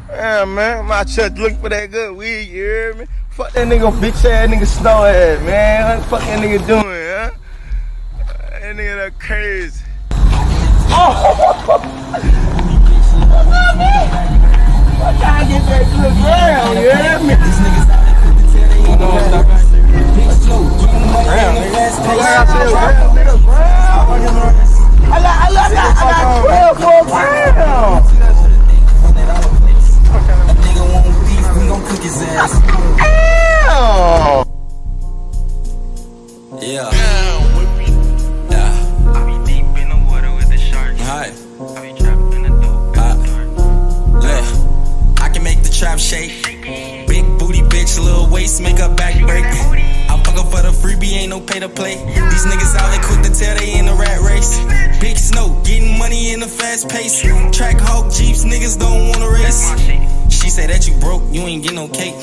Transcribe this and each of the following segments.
Yeah, man, my church looking for that good weed, you hear me? Fuck that nigga, bitch ass nigga, snow ass, man. What the fuck that nigga doing, huh? That nigga that crazy. Oh! I'm trying to get that to the ground, you hear me? These niggas out there quick to tell they ain't no stop right there. Big slow, getting money in the fast pace. I got 12 for a pound. A nigga want beef, we gon' cook his ass. Yeah. I be deep in the water with the sharks. I be trapped in the dope. Look, I can make the trap shake. Big booty bitch, little waist, make her back break. I'm fucking for the freebie, ain't no pay to play. These niggas out there quick to tell they in the rat race. Big snow, getting money in a fast pace. Track hawk jeeps, niggas don't wanna race. She say that you broke, you ain't get no cake.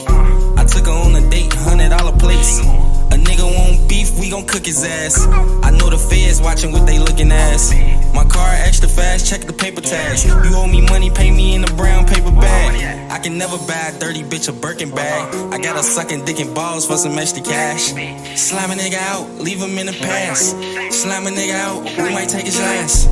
I took her on a date, $100 plates. A nigga want beef, we gon' cook his ass. I know the feds watching what they looking ass. My car extra fast, check the paper tags. You owe me money, pay me in a brown paper bag. I can never buy a dirty bitch a Birkin bag. I got her sucking dick and balls for some extra cash. Slam a nigga out, leave him in the past. Slam a nigga out, we might take his ass.